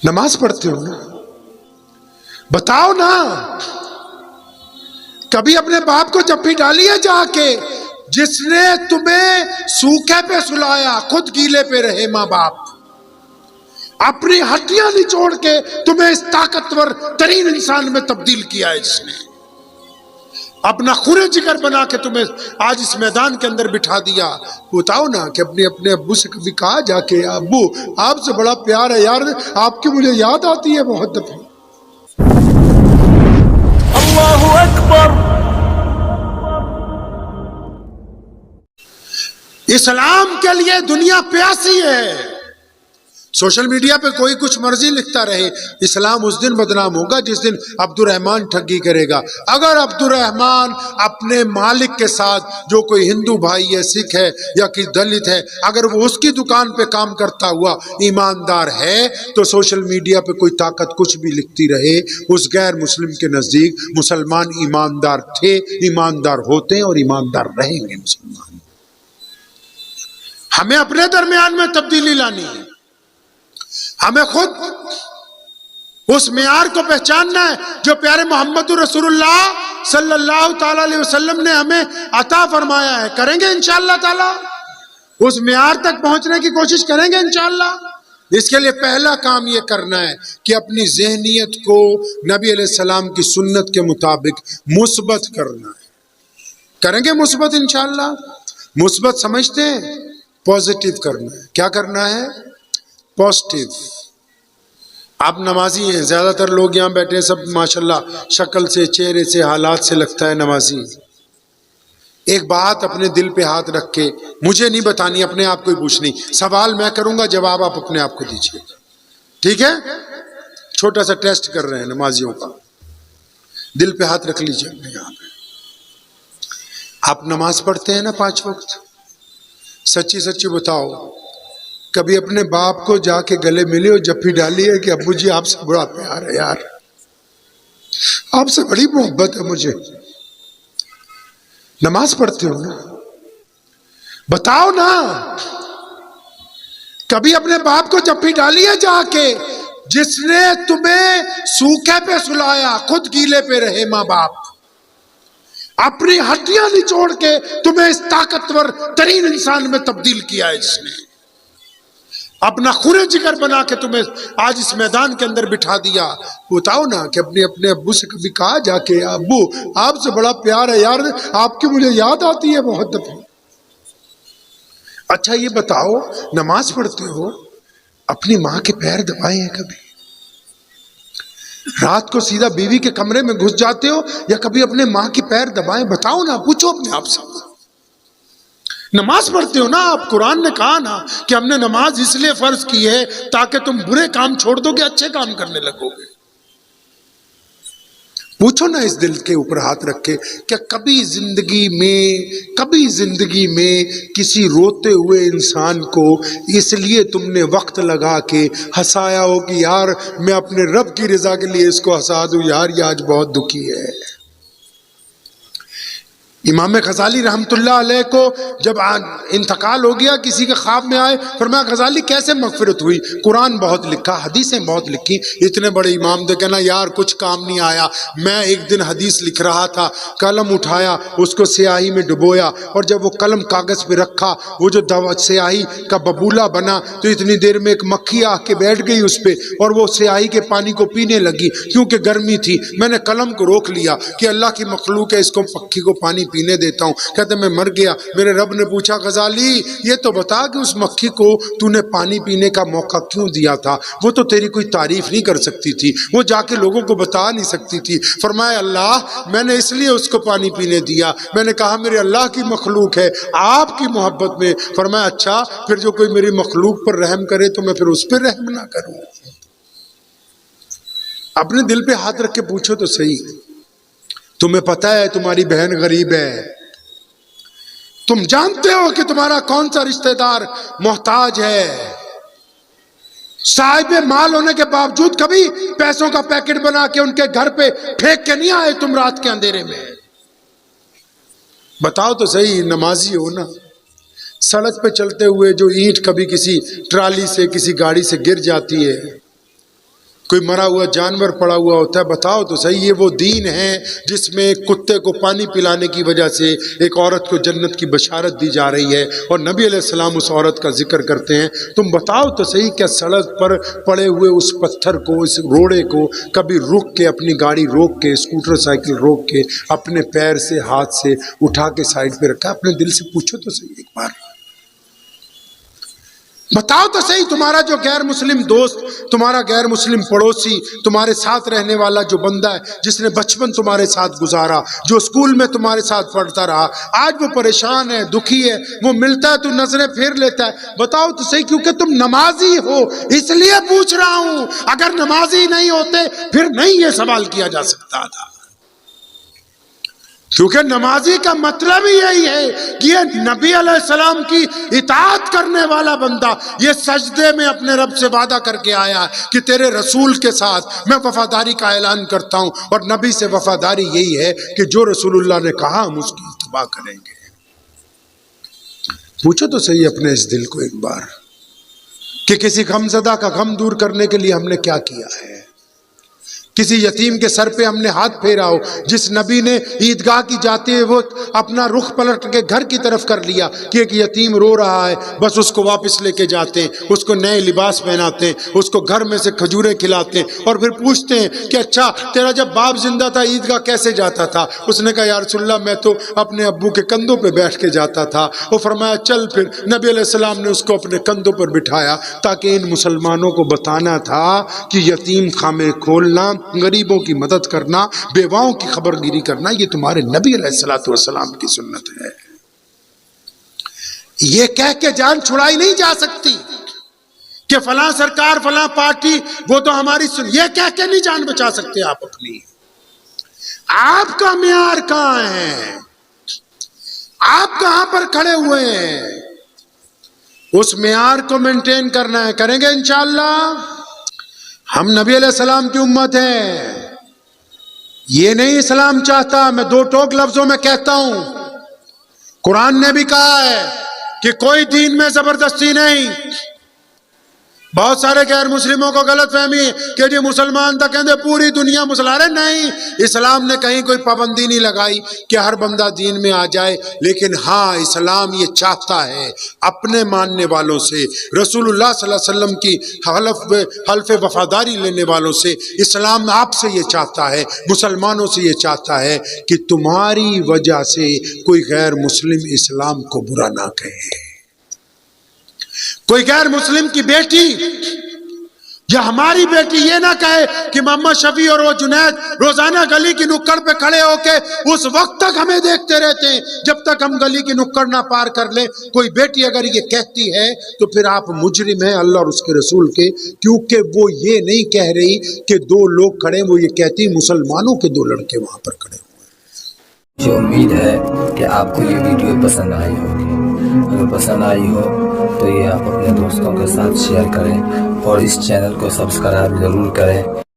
نماز پڑھتے ہو نا؟ بتاؤ نا، کبھی اپنے باپ کو جب بھی ڈالی ہے جا کے، جس نے تمہیں سوکھے پہ سلایا، خود گیلے پہ رہے ماں باپ، اپنی ہڈیاں نچوڑ کے تمہیں اس طاقتور ترین انسان میں تبدیل کیا ہے، جس نے اپنا خون جگر بنا کے تمہیں آج اس میدان کے اندر بٹھا دیا۔ بتاؤ نا کہ اپنے ابو سے کبھی کہا جا کے، ابو آپ سے بڑا پیار ہے یار، آپ کی مجھے یاد آتی ہے بہت دفعہ۔ اللہ اکبر۔ اسلام کے لیے دنیا پیاسی ہے۔ سوشل میڈیا پہ کوئی کچھ مرضی لکھتا رہے، اسلام اس دن بدنام ہوگا جس دن عبد الرحمن ٹھگی کرے گا۔ اگر عبد الرحمن اپنے مالک کے ساتھ، جو کوئی ہندو بھائی ہے، سکھ ہے یا کوئی دلت ہے، اگر وہ اس کی دکان پہ کام کرتا ہوا ایماندار ہے، تو سوشل میڈیا پہ کوئی طاقت کچھ بھی لکھتی رہے، اس غیر مسلم کے نزدیک مسلمان ایماندار تھے، ایماندار ہوتے ہیں اور ایماندار رہیں گے مسلمان۔ ہمیں اپنے درمیان میں تبدیلی لانی ہے، ہمیں خود اس معیار کو پہچاننا ہے جو پیارے محمد رسول اللہ صلی اللہ تعالی علیہ وسلم نے ہمیں عطا فرمایا ہے۔ کریں گے انشاءاللہ تعالی، اس معیار تک پہنچنے کی کوشش کریں گے انشاءاللہ۔ اس کے لیے پہلا کام یہ کرنا ہے کہ اپنی ذہنیت کو نبی علیہ السلام کی سنت کے مطابق مثبت کرنا ہے۔ کریں گے مثبت انشاءاللہ۔ مثبت سمجھتے ہیں؟ پازیٹیو کرنا ہے۔ کیا کرنا ہے؟ پازیٹیو۔ آپ نمازی ہیں، زیادہ تر لوگ یہاں بیٹھے ہیں، سب ماشاءاللہ شکل سے، چہرے سے، حالات سے لگتا ہے نمازی۔ ایک بات اپنے دل پہ ہاتھ رکھ کے، مجھے نہیں بتانی، اپنے آپ کو ہی پوچھنی، سوال میں کروں گا، جواب آپ اپنے آپ کو دیجیے، ٹھیک ہے؟ چھوٹا سا ٹیسٹ کر رہے ہیں نمازیوں کا۔ دل پہ ہاتھ رکھ لیجیے اپنے یہاں پہ۔ آپ نماز پڑھتے ہیں نا 5 وقت؟ سچی سچی بتاؤ، کبھی اپنے باپ کو جا کے گلے ملے اور جپھی ڈالی ہے کہ ابو جی آپ سے بڑا پیار ہے یار، آپ سے بڑی محبت ہے مجھے؟ نماز پڑھتے ہو نا؟ بتاؤ نا، کبھی اپنے باپ کو جپھی ڈالی ہے جا کے، جس نے تمہیں سوکھے پہ سلایا، خود گیلے پہ رہے ماں باپ، اپنی ہڈیاں نچوڑ کے تمہیں اس طاقتور ترین انسان میں تبدیل کیا ہے، جس نے اپنا خون جگر بنا کے تمہیں آج اس میدان کے اندر بٹھا دیا۔ بتاؤ نا کہ اپنے ابو سے کبھی کہا جا کے، ابو آپ سے بڑا پیار ہے یار، آپ کی مجھے یاد آتی ہے بہت دفعہ۔ اچھا یہ بتاؤ، نماز پڑھتے ہو، اپنی ماں کے پیر دبائے ہیں کبھی؟ رات کو سیدھا بیوی کے کمرے میں گھس جاتے ہو یا کبھی اپنے ماں کے پیر دبائے؟ بتاؤ نا، پوچھو اپنے آپ سے۔ نماز پڑھتے ہو نا آپ؟ قرآن نے کہا نا کہ ہم نے نماز اس لیے فرض کی ہے تاکہ تم برے کام چھوڑ دو گے، اچھے کام کرنے لگو گے۔ پوچھو نا اس دل کے اوپر ہاتھ رکھ کے کہ کبھی زندگی میں کسی روتے ہوئے انسان کو اس لیے تم نے وقت لگا کے ہنسایا ہو کہ یار میں اپنے رب کی رضا کے لیے اس کو ہنسا دوں، یار یہ آج بہت دکھی ہے۔ امام غزالی رحمت اللہ علیہ کو جب انتقال ہو گیا، کسی کے خواب میں آئے، فرمایا غزالی کیسے مغفرت ہوئی؟ قرآن بہت لکھا، حدیثیں بہت لکھی، اتنے بڑے امام تھے، کہنا یار کچھ کام نہیں آیا، میں ایک دن حدیث لکھ رہا تھا، قلم اٹھایا، اس کو سیاہی میں ڈبویا، اور جب وہ قلم کاغذ پہ رکھا، وہ جو سیاہی کا ببولہ بنا، تو اتنی دیر میں ایک مکھی آ کے بیٹھ گئی اس پہ، اور وہ سیاہی کے پانی کو پینے لگی، کیونکہ گرمی تھی۔ میں نے قلم کو روک لیا کہ اللہ کی مخلوق ہے، اس کو مکھی کو پانی پینے دیتا ہوں۔ کہتے میں مر گیا۔ میرے رب نے پوچھا غزالی یہ تو بتا کہ اس مکھی کو تو نے پانی پینے کا موقع کیوں دیا تھا؟ وہ تو تیری کوئی تعریف نہیں کر سکتی تھی، وہ جا کے لوگوں کو بتا نہیں سکتی تھی۔ فرمایا اللہ میں نے اس لیے اس کو پانی پینے دیا، میں نے کہا میرے اللہ کی مخلوق ہے آپ کی محبت میں۔ فرمایا اچھا پھر جو کوئی میری مخلوق پر رحم کرے تو میں پھر اس پہ رحم نہ کروں؟ اپنے دل پہ ہاتھ رکھ کے پوچھو تو صحیح، تمہیں پتہ ہے تمہاری بہن غریب ہے، تم جانتے ہو کہ تمہارا کون سا رشتہ دار محتاج ہے، صاحب مال ہونے کے باوجود کبھی پیسوں کا پیکٹ بنا کے ان کے گھر پہ پھینک کے نہیں آئے تم رات کے اندھیرے میں؟ بتاؤ تو صحیح، نمازی ہو نا؟ سڑک پہ چلتے ہوئے جو اینٹ کبھی کسی ٹرالی سے کسی گاڑی سے گر جاتی ہے، کوئی مرا ہوا جانور پڑا ہوا ہوتا ہے، بتاؤ تو صحیح یہ وہ دین ہے جس میں ایک کتے کو پانی پلانے کی وجہ سے ایک عورت کو جنت کی بشارت دی جا رہی ہے، اور نبی علیہ السلام اس عورت کا ذکر کرتے ہیں. تم بتاؤ تو صحیح کیا سڑک پر پڑے ہوئے اس پتھر کو، اس روڑے کو کبھی روک کے، اپنی گاڑی روک کے، اسکوٹر سائیکل روک کے، اپنے پیر سے ہاتھ سے اٹھا کے سائڈ پہ رکھا؟ اپنے دل سے پوچھو تو صحیح ایک بار، بتاؤ تو صحیح تمہارا جو غیر مسلم دوست، تمہارا غیر مسلم پڑوسی، تمہارے ساتھ رہنے والا جو بندہ ہے جس نے بچپن تمہارے ساتھ گزارا، جو اسکول میں تمہارے ساتھ پڑھتا رہا، آج وہ پریشان ہے، دکھی ہے، وہ ملتا ہے تو نظریں پھیر لیتا ہے. بتاؤ تو صحیح، کیونکہ تم نمازی ہو اس لیے پوچھ رہا ہوں. اگر نمازی نہیں ہوتے پھر نہیں یہ سوال کیا جا سکتا تھا، کیونکہ نمازی کا مطلب ہی یہی ہے کہ یہ نبی علیہ السلام کی اطاعت کرنے والا بندہ یہ سجدے میں اپنے رب سے وعدہ کر کے آیا کہ تیرے رسول کے ساتھ میں وفاداری کا اعلان کرتا ہوں، اور نبی سے وفاداری یہی ہے کہ جو رسول اللہ نے کہا ہم اس کی اتباع کریں گے. پوچھو تو صحیح اپنے اس دل کو ایک بار کہ کسی غمزدہ کا غم دور کرنے کے لیے ہم نے کیا کیا ہے. کسی یتیم کے سر پہ ہم نے ہاتھ پھیرا ہو، جس نبی نے عیدگاہ کی جاتے ہوئے وہ اپنا رخ پلٹ کے گھر کی طرف کر لیا کہ ایک یتیم رو رہا ہے، بس اس کو واپس لے کے جاتے ہیں، اس کو نئے لباس پہناتے ہیں، اس کو گھر میں سے کھجوریں کھلاتے ہیں، اور پھر پوچھتے ہیں کہ اچھا تیرا جب باپ زندہ تھا عیدگاہ کیسے جاتا تھا؟ اس نے کہا یا رسول اللہ میں تو اپنے ابو کے کندھوں پہ بیٹھ کے جاتا تھا. وہ فرمایا چل پھر. نبی علیہ السلام نے اس کو اپنے کندھوں پر بٹھایا تاکہ ان مسلمانوں کو بتانا تھا کہ یتیم خانے کھولنا، غریبوں کی مدد کرنا، بیواؤں کی خبر گیری کرنا یہ تمہارے نبی علیہ السلام کی سنت ہے. یہ کہہ کے جان چھڑائی نہیں جا سکتی کہ فلاں سرکار فلاں پارٹی وہ تو ہماری یہ کہہ کے نہیں جان بچا سکتے آپ اپنی. آپ کا معیار کہاں ہے؟ آپ کہاں پر کھڑے ہوئے ہیں؟ اس معیار کو مینٹین کرنا ہے، کریں گے انشاءاللہ. ہم نبی علیہ السلام کی امت ہیں، یہ نہیں اسلام چاہتا. میں دو ٹوک لفظوں میں کہتا ہوں، قرآن نے بھی کہا ہے کہ کوئی دین میں زبردستی نہیں. بہت سارے غیر مسلموں کو غلط فہمی ہے کہ جی مسلمان تھا کہتے پوری دنیا مسلمان. نہیں، اسلام نے کہیں کوئی پابندی نہیں لگائی کہ ہر بندہ دین میں آ جائے، لیکن ہاں اسلام یہ چاہتا ہے اپنے ماننے والوں سے، رسول اللہ صلی اللہ علیہ وسلم کی حلف وفاداری لینے والوں سے، اسلام آپ سے یہ چاہتا ہے، مسلمانوں سے یہ چاہتا ہے کہ تمہاری وجہ سے کوئی غیر مسلم اسلام کو برا نہ کہے. کوئی غیر مسلم کی بیٹی یا ہماری بیٹی یہ نہ کہے کہ محمد شفیع اور وہ جنید روزانہ گلی کی نکڑ پہ کھڑے ہو کے اس وقت تک ہمیں دیکھتے رہتے ہیں جب تک ہم گلی کی نکڑ نہ پار کر لیں. کوئی بیٹی اگر یہ کہتی ہے تو پھر آپ مجرم ہیں اللہ اور اس کے رسول کے، کیونکہ وہ یہ نہیں کہہ رہی کہ دو لوگ کھڑے، وہ یہ کہتی مسلمانوں کے دو لڑکے وہاں پر کھڑے ہوئے. مجھے امید ہے کہ آپ کو یہ ویڈیو پسند آئی ہوگی. اگر پسند آئی ہو تو یہ آپ اپنے دوستوں کے ساتھ شیئر کریں اور اس چینل کو سبسکرائب ضرور کریں.